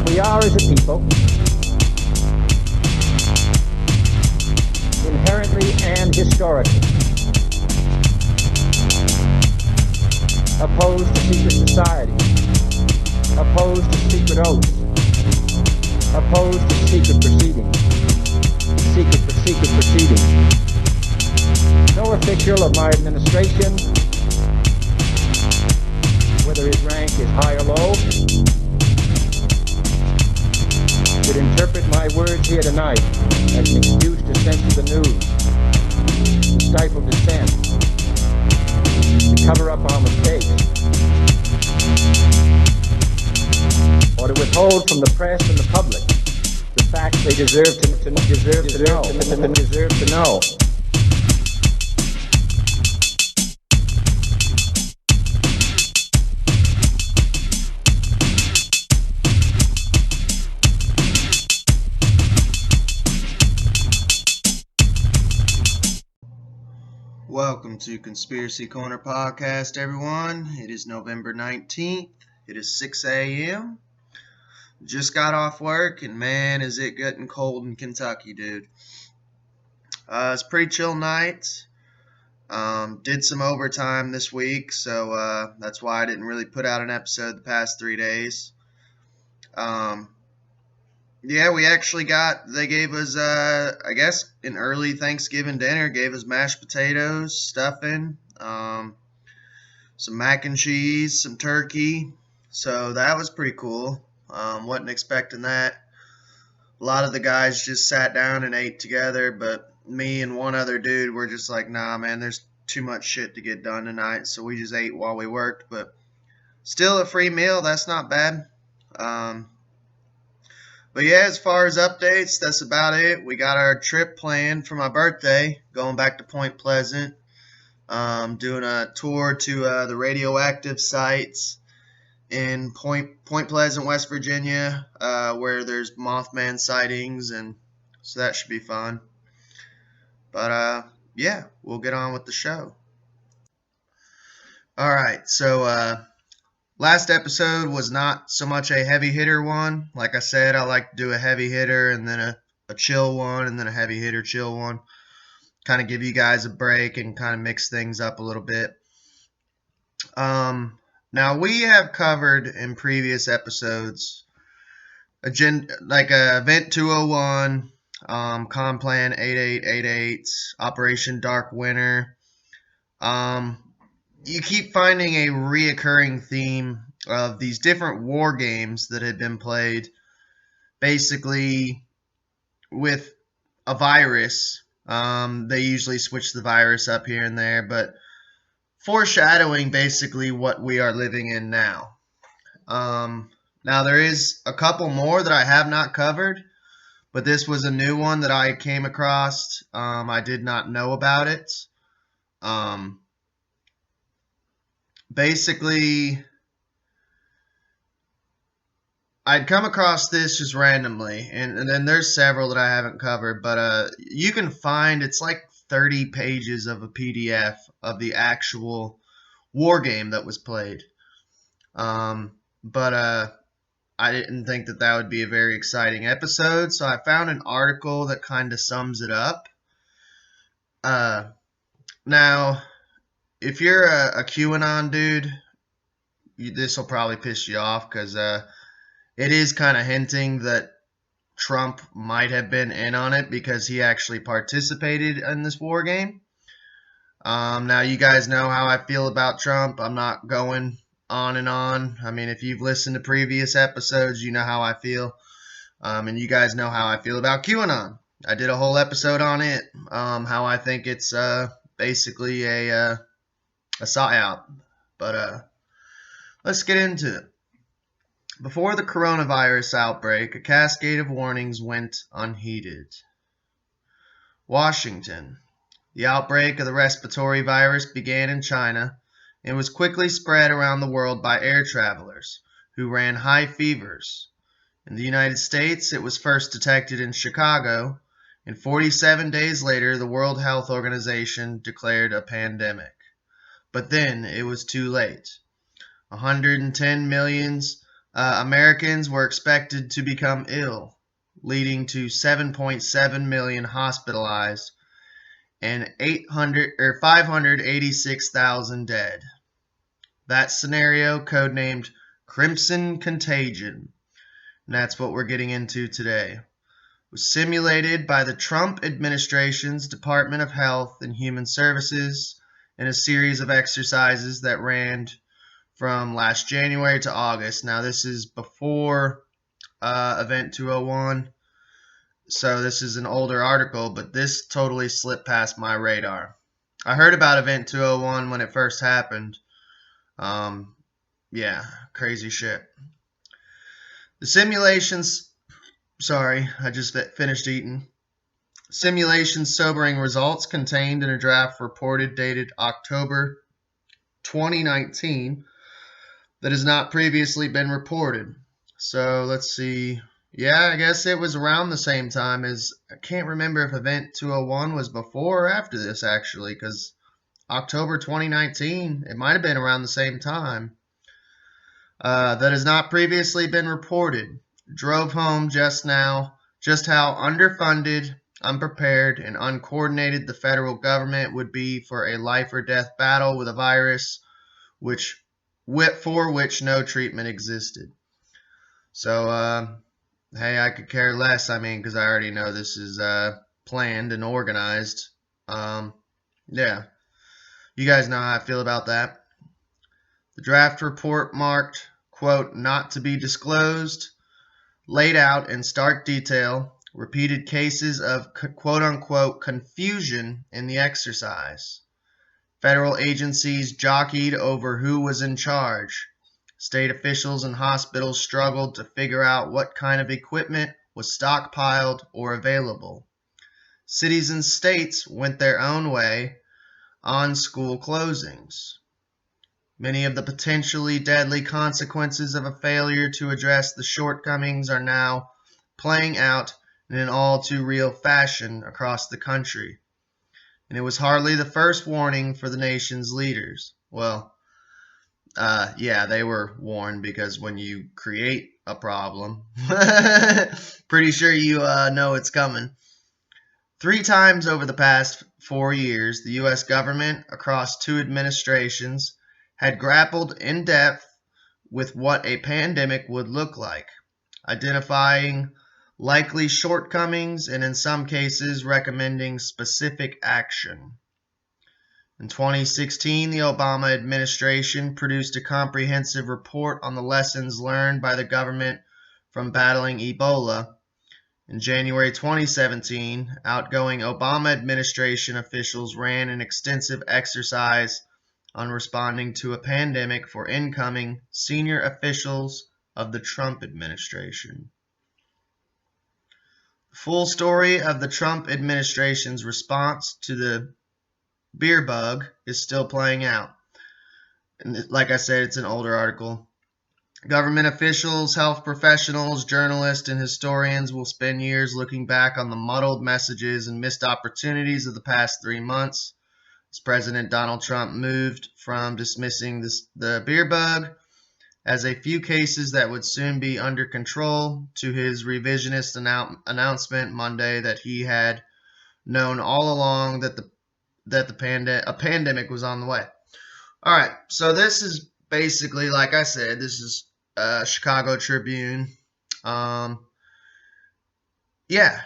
We are, as a people, inherently and historically opposed to secret society, opposed to secret oaths, opposed to secret proceedings, secret proceedings. No official of my administration, whether his rank is high or low, should interpret my words here tonight as an excuse to censor the news, to stifle dissent, to cover up our mistakes, or to withhold from the press and the public the facts they deserve to know. Welcome to Conspiracy Corner Podcast, everyone. It is November 19th. It is 6 a.m. Just got off work, and man, is it getting cold in Kentucky, dude. It's a pretty chill night. Did some overtime this week, so that's why I didn't really put out an episode the past 3 days. Yeah, we actually they gave us, I guess, an early Thanksgiving dinner, gave us mashed potatoes, stuffing, some mac and cheese, some turkey. So that was pretty cool. Wasn't expecting that. A lot of the guys just sat down and ate together, but me and one other dude were just like, nah, man, there's too much shit to get done tonight. So we just ate while we worked, but still a free meal. That's not bad. But yeah, as far as updates, that's about it. We got our trip planned for my birthday, going back to Point Pleasant, doing a tour to the radioactive sites in Point Pleasant, West Virginia, where there's Mothman sightings, and so that should be fun. But yeah, we'll get on with the show. All right, so last episode was not so much a heavy hitter one. Like I said, I like to do a heavy hitter and then a chill one and then a heavy hitter, chill one. Kind of give you guys a break and kind of mix things up a little bit. Now, we have covered in previous episodes Event 201, Complan 8888, Operation Dark Winter. You keep finding a reoccurring theme of these different war games that had been played, basically with a virus. They usually switch the virus up here and there, but foreshadowing basically what we are living in now. Now, there is a couple more that I have not covered, but this was a new one that I came across. I did not know about it. Basically, I'd come across this just randomly, and then there's several that I haven't covered, but you can find, it's like 30 pages of a PDF of the actual war game that was played. But I didn't think that would be a very exciting episode, so I found an article that kind of sums it up. Now, if you're a QAnon dude, this will probably piss you off because it is kind of hinting that Trump might have been in on it because he actually participated in this war game. Now, you guys know how I feel about Trump. I'm not going on and on. I mean, if you've listened to previous episodes, you know how I feel. And you guys know how I feel about QAnon. I did a whole episode on it, how I think it's basically a psyop. But let's get into it. Before the coronavirus outbreak, a cascade of warnings went unheeded. Washington. The outbreak of the respiratory virus began in China and was quickly spread around the world by air travelers who ran high fevers. In the United States, it was first detected in Chicago, and 47 days later, the World Health Organization declared a pandemic. But then it was too late. 110 million Americans were expected to become ill, leading to 7.7 million hospitalized and 586,000 dead. That scenario, codenamed Crimson Contagion, and that's what we're getting into today, was simulated by the Trump administration's Department of Health and Human Services in a series of exercises that ran from last January to August. Now, this is before Event 201, so this is an older article, but this totally slipped past my radar. I heard about Event 201 when it first happened. Yeah, crazy shit. The simulations, sorry, I just finished eating. Simulations sobering results contained in a draft reported dated October 2019 that has not previously been reported. So let's see. Yeah, I guess it was around the same time as, I can't remember if Event 201 was before or after this actually, because October 2019, it might have been around the same time. That has not previously been reported. Drove home just now just how underfunded, unprepared, and uncoordinated the federal government would be for a life or death battle with a virus for which no treatment existed. So, hey, I could care less. I mean, because I already know this is planned and organized. Yeah, you guys know how I feel about that. The draft report marked, quote, not to be disclosed, laid out in stark detail, repeated cases of quote unquote confusion in the exercise. Federal agencies jockeyed over who was in charge. State officials and hospitals struggled to figure out what kind of equipment was stockpiled or available. Cities and states went their own way on school closings. Many of the potentially deadly consequences of a failure to address the shortcomings are now playing out in an all too real fashion across the country. And it was hardly the first warning for the nation's leaders. Well, yeah, they were warned because when you create a problem, pretty sure you know it's coming. 3 times over the past 4 years, the U.S. government, across 2 administrations, had grappled in depth with what a pandemic would look like, identifying likely shortcomings and in some cases recommending specific action. In 2016, the Obama administration produced a comprehensive report on the lessons learned by the government from battling Ebola. In January 2017, outgoing Obama administration officials ran an extensive exercise on responding to a pandemic for incoming senior officials of the Trump administration. The full story of the Trump administration's response to the beer bug is still playing out. And like I said, it's an older article. Government officials, health professionals, journalists, and historians will spend years looking back on the muddled messages and missed opportunities of the past 3 months. As President Donald Trump moved from dismissing the beer bug as a few cases that would soon be under control to his revisionist announcement Monday that he had known all along that a pandemic was on the way. All right, so this is basically, like I said, this is Chicago Tribune. Yeah,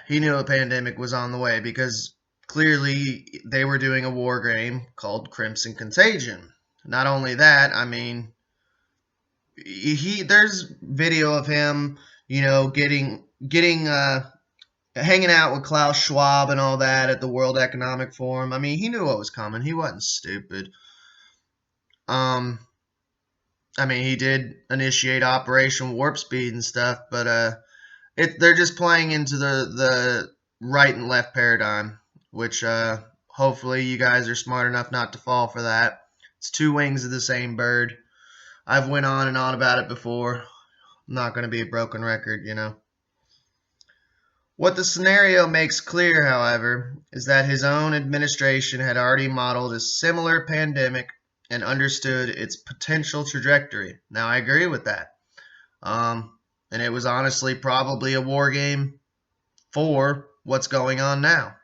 he knew a pandemic was on the way because clearly they were doing a war game called Crimson Contagion. Not only that, I mean, there's video of him, you know, hanging out with Klaus Schwab and all that at the World Economic Forum. I mean, he knew what was coming. He wasn't stupid. I mean, he did initiate Operation Warp Speed and stuff, but they're just playing into the right and left paradigm, which hopefully you guys are smart enough not to fall for that. It's 2 wings of the same bird. I've went on and on about it before. I'm not going to be a broken record, you know. What the scenario makes clear, however, is that his own administration had already modeled a similar pandemic and understood its potential trajectory. Now, I agree with that. And it was honestly probably a war game for what's going on now.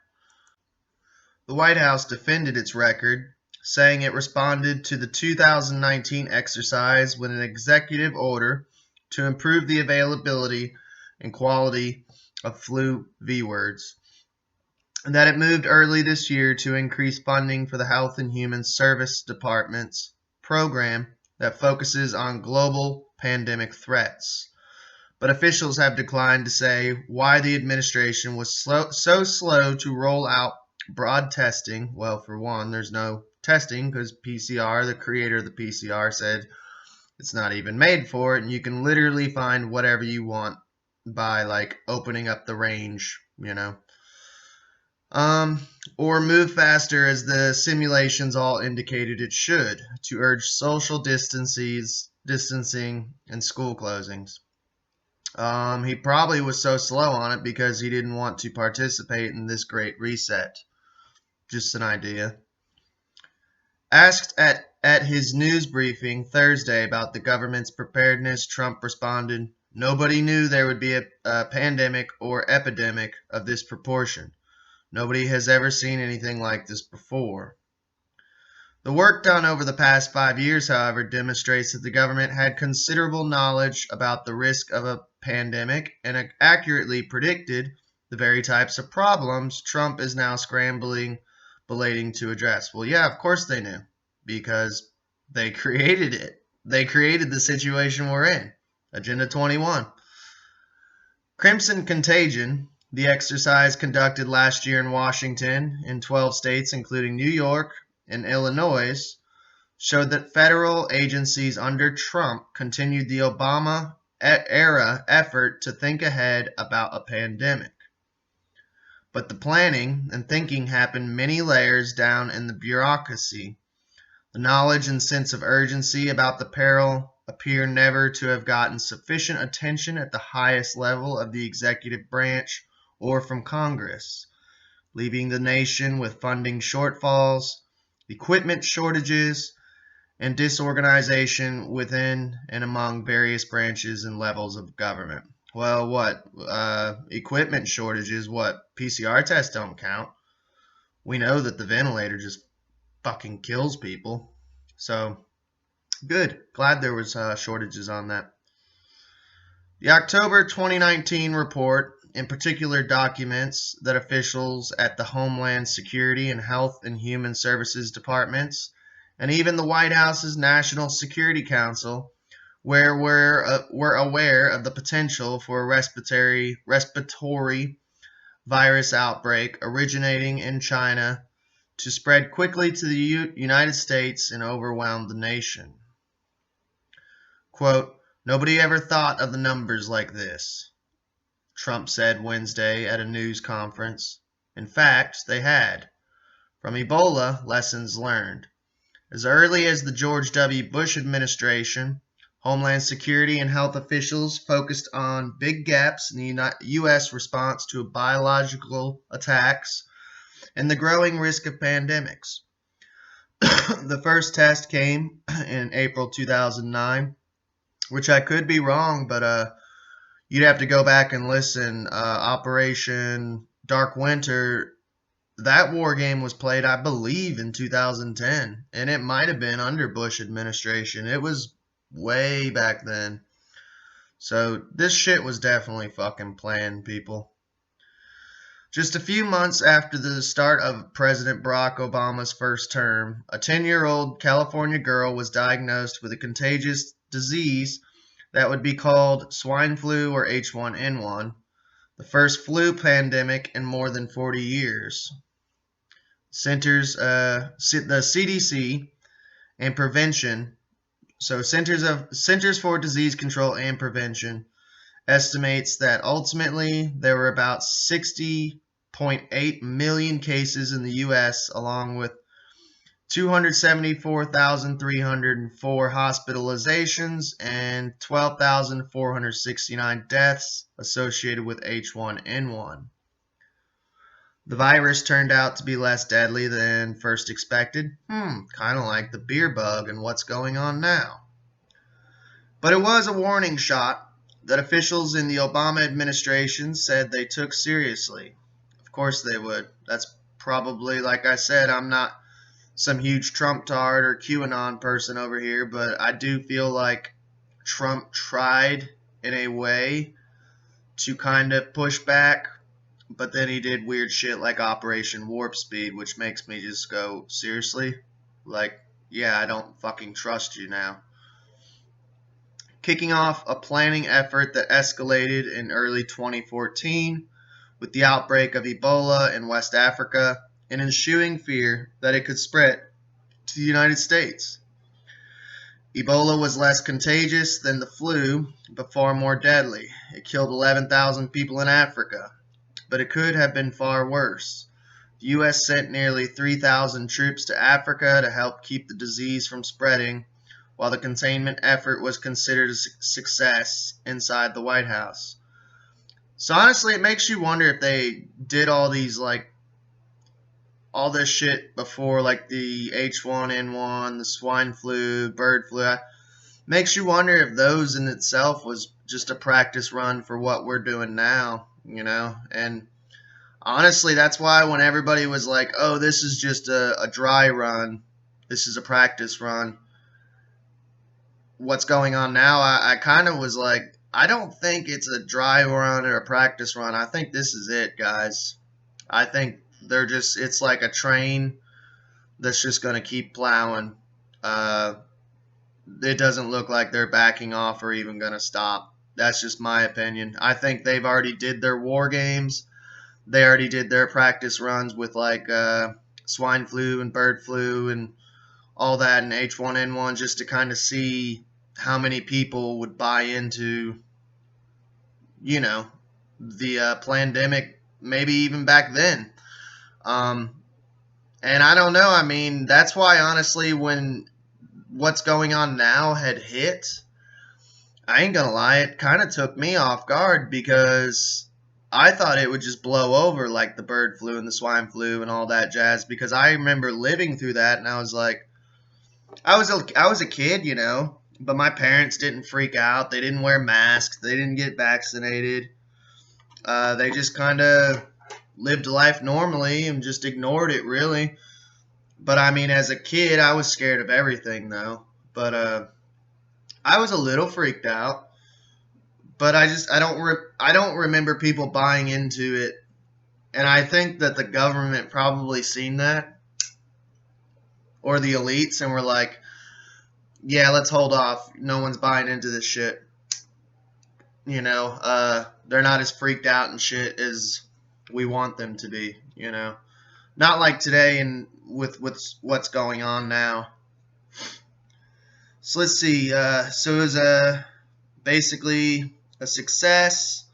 The White House defended its record, saying it responded to the 2019 exercise with an executive order to improve the availability and quality of flu V words, and that it moved early this year to increase funding for the Health and Human Service Department's program that focuses on global pandemic threats. But officials have declined to say why the administration was so slow to roll out broad testing. Well, for one, there's no testing because PCR, the creator of the PCR, said it's not even made for it, and you can literally find whatever you want by like opening up the range, or move faster as the simulations all indicated it should to urge social distancing, and school closings. He probably was so slow on it because he didn't want to participate in this great reset. Just an idea. Asked at his news briefing Thursday about the government's preparedness, Trump responded, "Nobody knew there would be a pandemic or epidemic of this proportion. Nobody has ever seen anything like this before." The work done over the past 5 years, however, demonstrates that the government had considerable knowledge about the risk of a pandemic and accurately predicted the very types of problems Trump is now belating to address. Well, yeah, of course they knew, because they created it. They created the situation we're in. Agenda 21. Crimson Contagion, the exercise conducted last year in Washington in 12 states, including New York and Illinois, showed that federal agencies under Trump continued the Obama era effort to think ahead about a pandemic. But the planning and thinking happened many layers down in the bureaucracy. The knowledge and sense of urgency about the peril appear never to have gotten sufficient attention at the highest level of the executive branch or from Congress, leaving the nation with funding shortfalls, equipment shortages, and disorganization within and among various branches and levels of government. Well, what? Equipment shortages? What? PCR tests don't count. We know that the ventilator just fucking kills people. So, good. Glad there was shortages on that. The October 2019 report in particular documents that officials at the Homeland Security and Health and Human Services departments and even the White House's National Security Council were aware of the potential for a respiratory virus outbreak originating in China to spread quickly to the United States and overwhelm the nation. Quote, "Nobody ever thought of the numbers like this," Trump said Wednesday at a news conference. In fact, they had. From Ebola, lessons learned. As early as the George W. Bush administration, Homeland Security and health officials focused on big gaps in the U.S. response to biological attacks and the growing risk of pandemics. The first test came in April 2009, which I could be wrong, but you'd have to go back and listen. Operation Dark Winter, that war game was played, I believe, in 2010, and it might have been under Bush administration. It was way back then. So this shit was definitely fucking planned, people. Just a few months after the start of President Barack Obama's first term, a 10-year-old California girl was diagnosed with a contagious disease that would be called swine flu or H1N1, the first flu pandemic in more than 40 years. The CDC and Prevention, so Centers for Disease Control and Prevention, estimates that ultimately there were about 60.8 million cases in the U.S., along with 274,304 hospitalizations and 12,469 deaths associated with H1N1. The virus turned out to be less deadly than first expected, kind of like the beer bug and what's going on now. But it was a warning shot that officials in the Obama administration said they took seriously. Of course they would. That's probably, like I said, I'm not some huge Trump tard or QAnon person over here, but I do feel like Trump tried in a way to kind of push back, but then he did weird shit like Operation Warp Speed, which makes me just go, seriously? Like, yeah, I don't fucking trust you now. Kicking off a planning effort that escalated in early 2014 with the outbreak of Ebola in West Africa and ensuing fear that it could spread to the United States. Ebola was less contagious than the flu, but far more deadly. It killed 11,000 people in Africa, but it could have been far worse. The U.S. sent nearly 3,000 troops to Africa to help keep the disease from spreading, while the containment effort was considered a success inside the White House. So honestly, it makes you wonder if they did all these, like, all this shit before, like the H1N1, the swine flu, bird flu. Makes you wonder if those in itself was just a practice run for what we're doing now, you know? And honestly, that's why when everybody was like, oh, this is just a dry run, this is a practice run, what's going on now, I kind of was like, I don't think it's a dry run or a practice run. I think this is it, guys. I think it's like a train that's just going to keep plowing. It doesn't look like they're backing off or even going to stop. That's just my opinion. I think they've already did their war games. They already did their practice runs with like swine flu and bird flu and all that and H1N1 just to kind of see how many people would buy into, you know, the pandemic, maybe even back then. And I don't know. I mean, that's why, honestly, when what's going on now had hit, I ain't gonna lie, it kind of took me off guard because I thought it would just blow over like the bird flu and the swine flu and all that jazz, because I remember living through that and I was like, I was a kid, you know, but my parents didn't freak out. They didn't wear masks. They didn't get vaccinated. They just kind of lived life normally and just ignored it, really. But I mean, as a kid, I was scared of everything, though. But I was a little freaked out. But I don't remember people buying into it, and I think that the government probably seen that, or the elites, and were like, yeah, let's hold off. No one's buying into this shit. You know, they're not as freaked out and shit as we want them to be, you know. Not like today and with what's going on now. So let's see. So it was basically a success.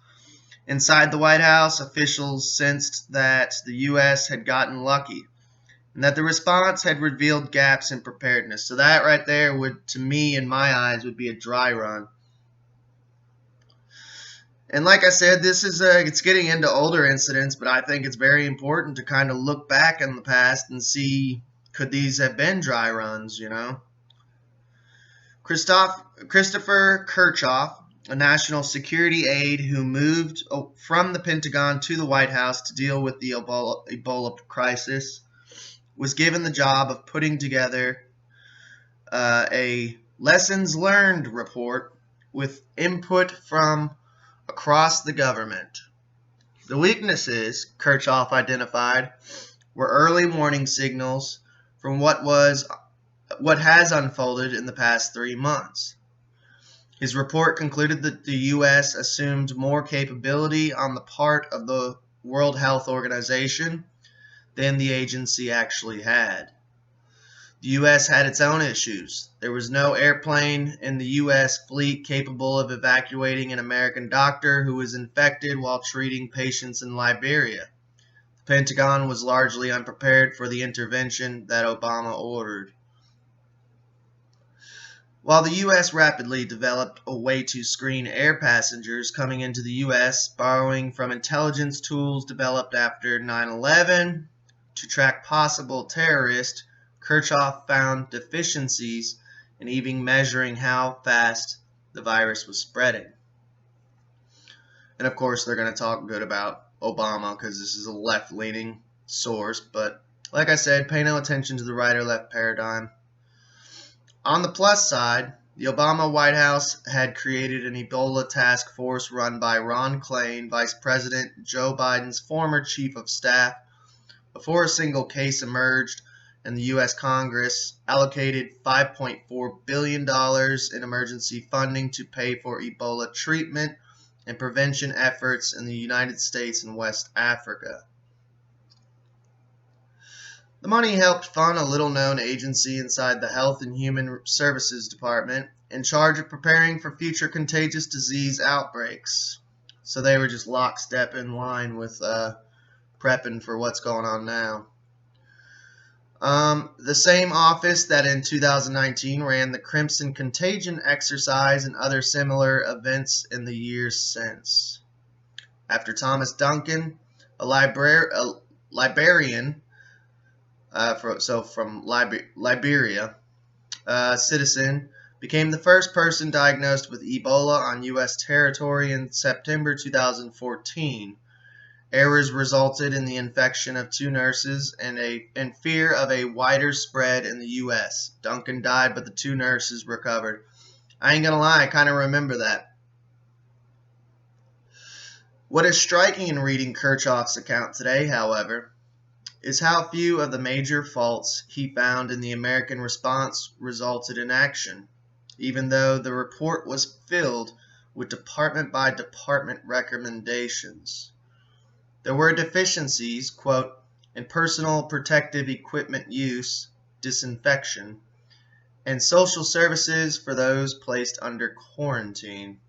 Inside the White House, officials sensed that the U.S. had gotten lucky and that the response had revealed gaps in preparedness. So that right there would, to me, in my eyes, would be a dry run. And like I said, this is it's getting into older incidents, but I think it's very important to kind of look back in the past and see, could these have been dry runs, you know? Christopher Kirchhoff, a national security aide who moved from the Pentagon to the White House to deal with the Ebola crisis, was given the job of putting together a lessons learned report with input from across the government. The weaknesses Kirchhoff identified were early warning signals from what has unfolded in the past 3 months. His report concluded that the U.S. assumed more capability on the part of the World Health Organization than the agency actually had. The U.S. had its own issues. There was no airplane in the U.S. fleet capable of evacuating an American doctor who was infected while treating patients in Liberia. The Pentagon was largely unprepared for the intervention that Obama ordered. While the U.S. rapidly developed a way to screen air passengers coming into the U.S., borrowing from intelligence tools developed after 9/11 to track possible terrorists, Kirchhoff found deficiencies in even measuring how fast the virus was spreading. And of course, they're going to talk good about Obama because this is a left-leaning source. But like I said, pay no attention to the right or left paradigm. On the plus side, the Obama White House had created an Ebola task force run by Ron Klain, Vice President Joe Biden's former chief of staff. Before a single case emerged, and the U.S. Congress allocated $5.4 billion in emergency funding to pay for Ebola treatment and prevention efforts in the United States and West Africa. The money helped fund a little-known agency inside the Health and Human Services Department in charge of preparing for future contagious disease outbreaks. So they were just lockstep in line with prepping for what's going on now. The same office that in 2019 ran the Crimson Contagion exercise and other similar events in the years since. After Thomas Duncan, a librarian, from Liberia, citizen, became the first person diagnosed with Ebola on U.S. territory in September 2014. Errors resulted in the infection of 2 nurses and fear of a wider spread in the U.S. Duncan died, but the 2 nurses recovered. I ain't gonna lie, I kind of remember that. What is striking in reading Kirchhoff's account today, however, is how few of the major faults he found in the American response resulted in action, even though the report was filled with department-by-department recommendations. There were deficiencies, quote, in personal protective equipment use, disinfection, and social services for those placed under quarantine.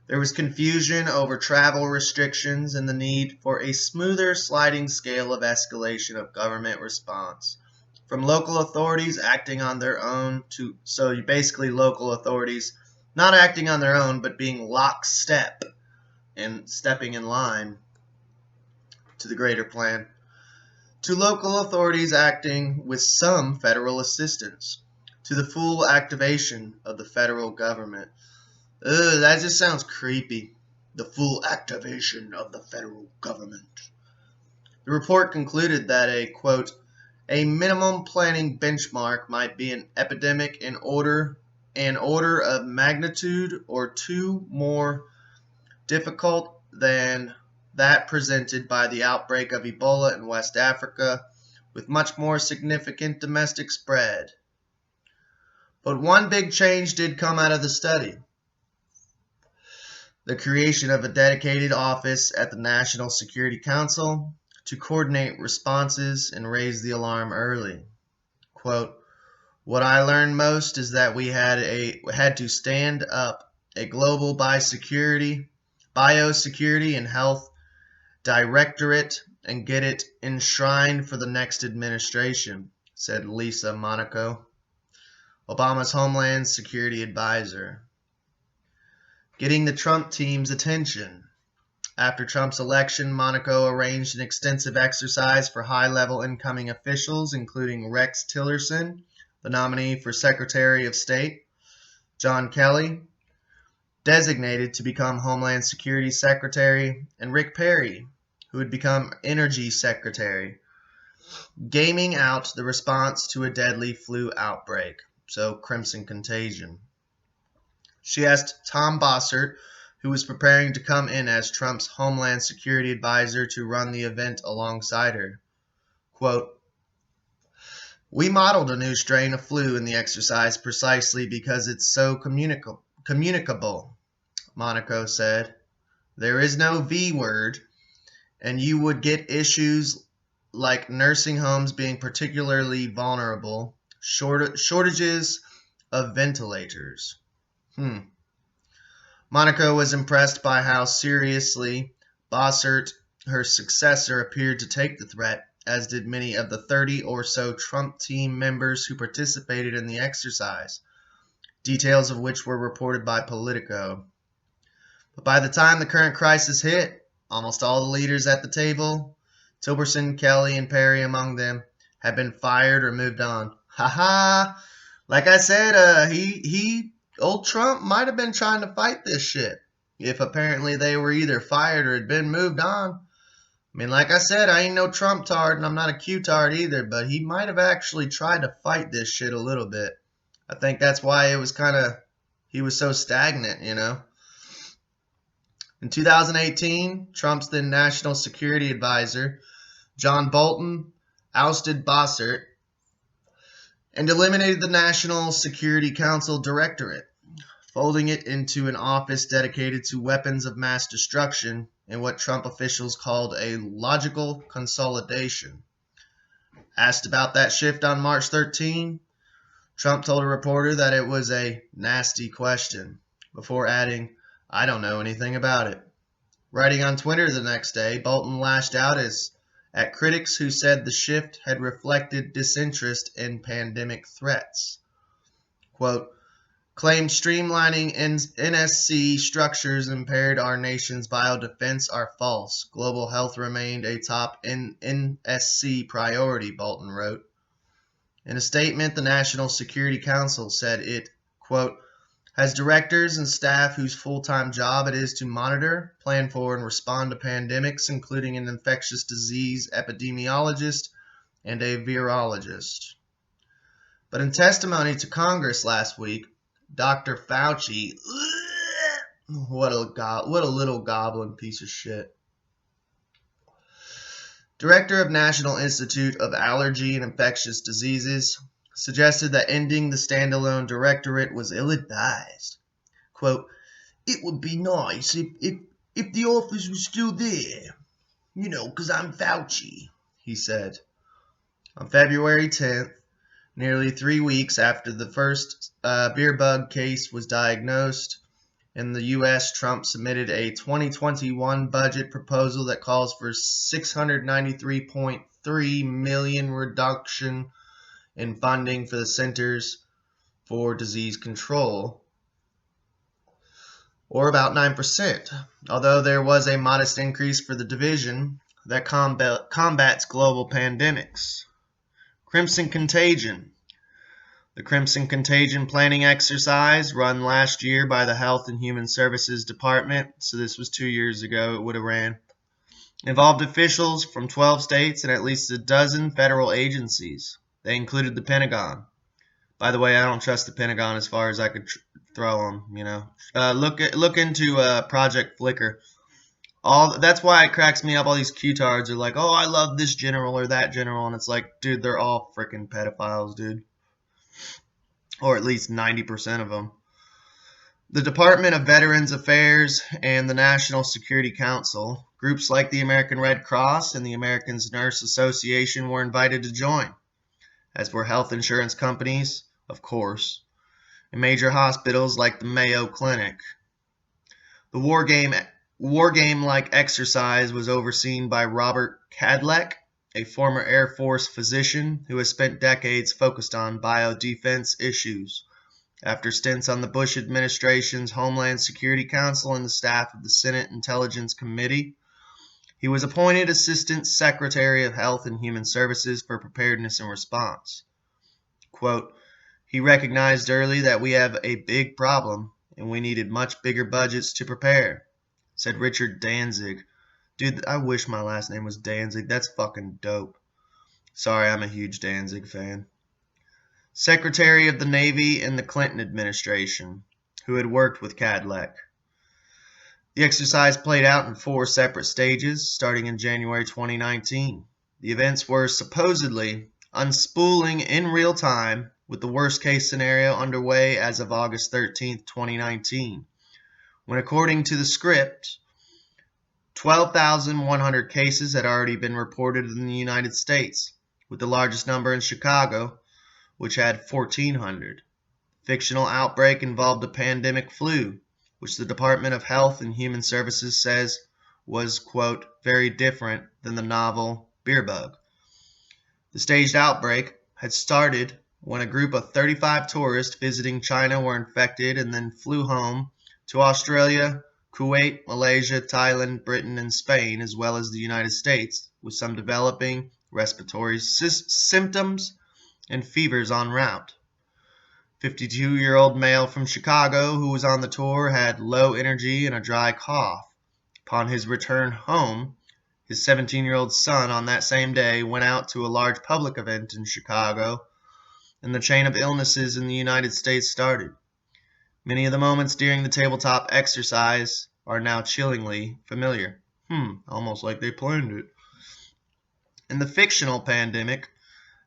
There was confusion over travel restrictions and the need for a smoother sliding scale of escalation of government response, from local authorities acting on their own so basically local authorities not acting on their own but being lockstep and stepping in line to the greater plan, to local authorities acting with some federal assistance, to the full activation of the federal government. That just sounds creepy. The full activation of the federal government. The report concluded that a, quote, a minimum planning benchmark might be an epidemic in order of magnitude or 2 more difficult than that presented by the outbreak of Ebola in West Africa, with much more significant domestic spread. But one big change did come out of the study: the creation of a dedicated office at the National Security Council to coordinate responses and raise the alarm early. Quote, what I learned most is that we had to stand up a global biosecurity and health directorate and get it enshrined for the next administration, said Lisa Monaco, Obama's Homeland Security advisor. Getting the Trump team's attention. After Trump's election, Monaco arranged an extensive exercise for high-level incoming officials, including Rex Tillerson, the nominee for Secretary of State, John Kelly, designated to become Homeland Security Secretary, and Rick Perry, who would become Energy Secretary, gaming out the response to a deadly flu outbreak, so Crimson Contagion. She asked Tom Bossert, who was preparing to come in as Trump's Homeland Security advisor, to run the event alongside her. Quote, we modeled a new strain of flu in the exercise precisely because it's so communicable, Monaco said. There is no V word, and you would get issues like nursing homes being particularly vulnerable, shortages of ventilators. Monaco was impressed by how seriously Bossert, her successor, appeared to take the threat, as did many of the 30 or so Trump team members who participated in the exercise, details of which were reported by Politico. But by the time the current crisis hit, almost all the leaders at the table, Tillerson, Kelly, and Perry among them, had been fired or moved on. Like I said, old Trump might have been trying to fight this shit. if apparently they were either fired or had been moved on. I mean, like I said, I ain't no Trump tard and I'm not a Q-tard either, but he might have actually tried to fight this shit a little bit. I think that's why it was he was so stagnant, you know. In 2018, Trump's then National Security Advisor, John Bolton, ousted Bossert and eliminated the National Security Council Directorate, folding it into an office dedicated to weapons of mass destruction in what Trump officials called a logical consolidation. Asked about that shift on March 13, Trump told a reporter that it was a nasty question, before adding, "I don't know anything about it." Writing on Twitter the next day, Bolton lashed out at critics who said the shift had reflected disinterest in pandemic threats. Quote, "Claimed streamlining NSC structures impaired our nation's biodefense are false. Global health remained a top NSC priority," Bolton wrote. In a statement, the National Security Council said it, quote, "has directors and staff whose full-time job it is to monitor, plan for, and respond to pandemics, including an infectious disease epidemiologist and a virologist." But in testimony to Congress last week, Dr. Fauci, what a little goblin piece of shit, director of National Institute of Allergy and Infectious Diseases, suggested that ending the standalone directorate was ill-advised. Quote, "It would be nice if the office was still there, you know, because I'm Fauci," he said. On February 10th, nearly 3 weeks after the first beer bug case was diagnosed in the U.S., Trump submitted a 2021 budget proposal that calls for $693.3 million reduction in funding for the Centers for Disease Control, or about 9%, although there was a modest increase for the division that combats global pandemics. Crimson Contagion. The Crimson Contagion planning exercise, run last year by the Health and Human Services Department, so this was 2 years ago it would have ran, involved officials from 12 states and at least a dozen federal agencies. They included the Pentagon. By the way, I don't trust the Pentagon as far as I could throw them, you know. Look into Project Flickr. That's why it cracks me up. All these Q-tards are like, "Oh, I love this general or that general," and it's like, dude, they're all freaking pedophiles, dude. Or at least 90% of them. The Department of Veterans Affairs and the National Security Council, groups like the American Red Cross and the American Nurse Association were invited to join, as were health insurance companies, of course, and major hospitals like the Mayo Clinic. The war game-like exercise was overseen by Robert Cadleck, a former Air Force physician who has spent decades focused on biodefense issues. After stints on the Bush administration's Homeland Security Council and the staff of the Senate Intelligence Committee, he was appointed Assistant Secretary of Health and Human Services for Preparedness and Response. Quote, "He recognized early that we have a big problem and we needed much bigger budgets to prepare," said Richard Danzig. Dude, I wish my last name was Danzig. That's fucking dope. Sorry, I'm a huge Danzig fan. Secretary of the Navy in the Clinton administration, who had worked with Cadleck. The exercise played out in 4 separate stages, starting in January 2019. The events were supposedly unspooling in real time, with the worst-case scenario underway as of August 13, 2019, when, according to the script, 12,100 cases had already been reported in the United States, with the largest number in Chicago, which had 1,400. The fictional outbreak involved a pandemic flu, which the Department of Health and Human Services says was, quote, "very different than the novel beer bug." The staged outbreak had started when a group of 35 tourists visiting China were infected and then flew home to Australia, Kuwait, Malaysia, Thailand, Britain, and Spain, as well as the United States, with some developing respiratory symptoms and fevers en route. 52-year-old male from Chicago who was on the tour had low energy and a dry cough. Upon his return home, his 17-year-old son on that same day went out to a large public event in Chicago, and the chain of illnesses in the United States started. Many of the moments during the tabletop exercise are now chillingly familiar. Almost like they planned it. In the fictional pandemic,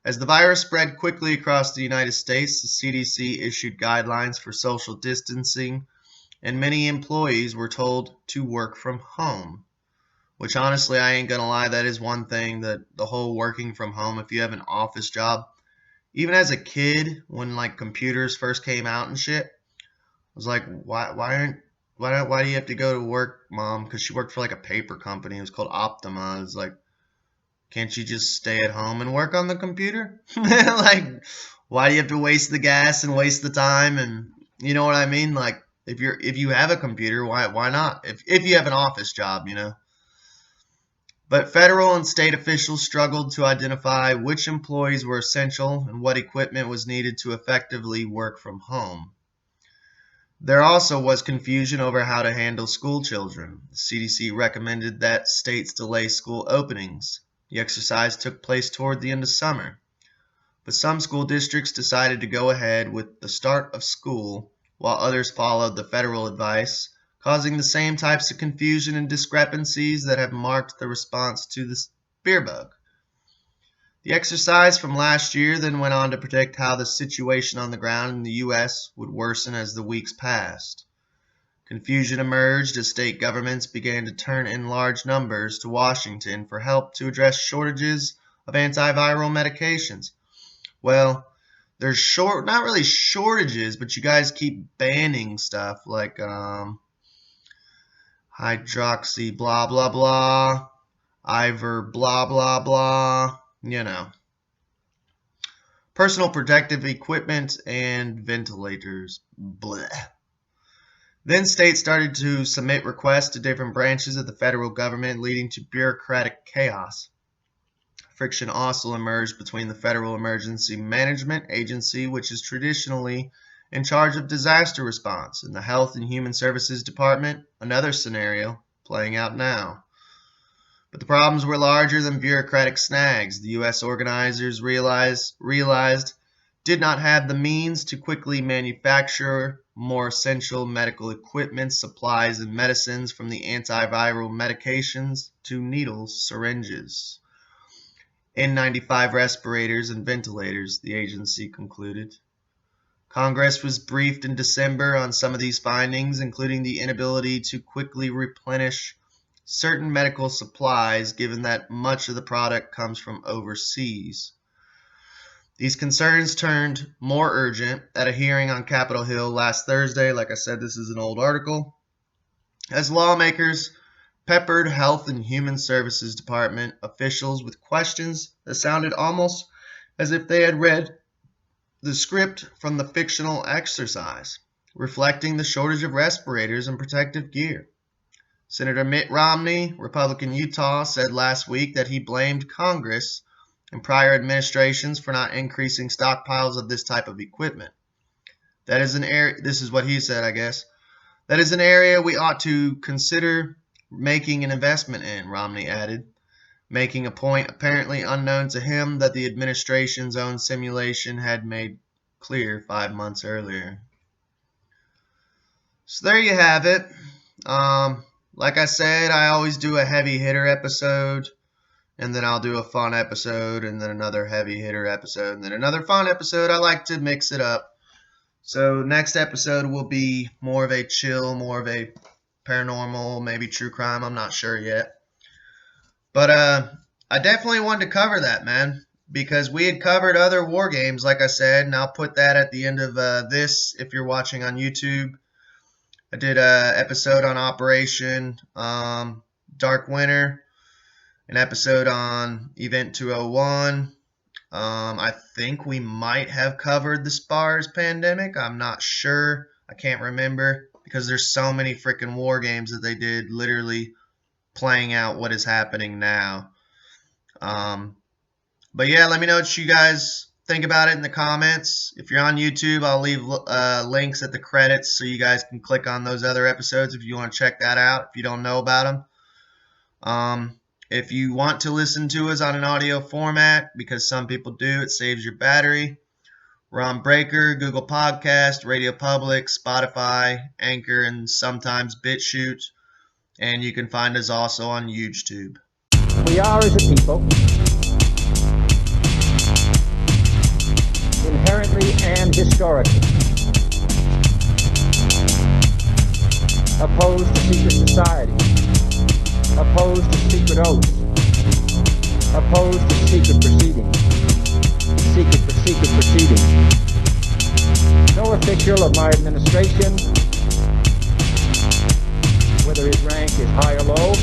as the virus spread quickly across the United States, the CDC issued guidelines for social distancing, and many employees were told to work from home. Which honestly, I ain't gonna lie, that is one thing that the whole working from home, if you have an office job, even as a kid, when like computers first came out and shit, I was like, why do you have to go to work, Mom? Because she worked for like a paper company. It was called Optima. It's like, can't you just stay at home and work on the computer? Like, why do you have to waste the gas and waste the time? And you know what I mean? Like, if you have a computer, why not? If you have an office job, you know. But federal and state officials struggled to identify which employees were essential and what equipment was needed to effectively work from home. There also was confusion over how to handle school children. The CDC recommended that states delay school openings. The exercise took place toward the end of summer, but some school districts decided to go ahead with the start of school, while others followed the federal advice, causing the same types of confusion and discrepancies that have marked the response to the beer bug. The exercise from last year then went on to predict how the situation on the ground in the U.S. would worsen as the weeks passed. Confusion emerged as state governments began to turn in large numbers to Washington for help to address shortages of antiviral medications. Well, there's not really shortages, but you guys keep banning stuff like hydroxy blah blah blah, Ivor blah blah blah, you know. Personal protective equipment and ventilators. Bleh. Then states started to submit requests to different branches of the federal government, leading to bureaucratic chaos. Friction also emerged between the Federal Emergency Management Agency, which is traditionally in charge of disaster response, and the Health and Human Services Department, another scenario playing out now. But the problems were larger than bureaucratic snags. The U.S. organizers realized did not have the means to quickly manufacture more essential medical equipment, supplies, and medicines, from the antiviral medications to needles, syringes, N95 respirators, and ventilators, the agency concluded. Congress was briefed in December on some of these findings, including the inability to quickly replenish certain medical supplies, given that much of the product comes from overseas. These concerns turned more urgent at a hearing on Capitol Hill last Thursday. Like I said, this is an old article. As lawmakers peppered Health and Human Services Department officials with questions that sounded almost as if they had read the script from the fictional exercise, reflecting the shortage of respirators and protective gear. Senator Mitt Romney, Republican Utah, said last week that he blamed Congress and prior administrations for not increasing stockpiles of this type of equipment. That is an area, this is what he said, I guess. That is an area we ought to consider making an investment in, Romney added, making a point apparently unknown to him that the administration's own simulation had made clear 5 months earlier. So there you have it. Like I said, I always do a heavy hitter episode, and then I'll do a fun episode, and then another heavy hitter episode, and then another fun episode. I like to mix it up. So next episode will be more of a chill, more of a paranormal, maybe true crime. I'm not sure yet. But I definitely wanted to cover that, man, because we had covered other war games, like I said, and I'll put that at the end of this if you're watching on YouTube. I did an episode on Operation Dark Winter, an episode on Event 201. I think we might have covered the SPARS pandemic. I'm not sure. I can't remember because there's so many freaking war games that they did literally playing out what is happening now. But yeah, let me know what you guys think about it in the comments. If you're on YouTube, I'll leave links at the credits so you guys can click on those other episodes if you want to check that out, if you don't know about them. If you want to listen to us on an audio format, because some people do, it saves your battery. We're on Breaker, Google Podcast, Radio Public, Spotify, Anchor, and sometimes BitChute. And you can find us also on YouTube. We are, as a people, inherently and historically opposed to secret society, opposed to secret oaths, opposed to secret proceedings, secret proceedings. No official of my administration, whether his rank is high or low,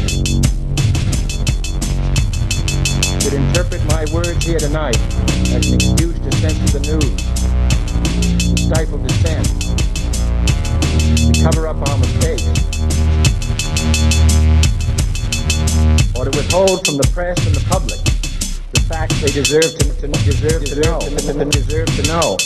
should interpret my words here tonight as an excuse to censor the news, to stifle dissent, to cover up our mistakes, or to withhold from the press and the public the facts they deserve to know.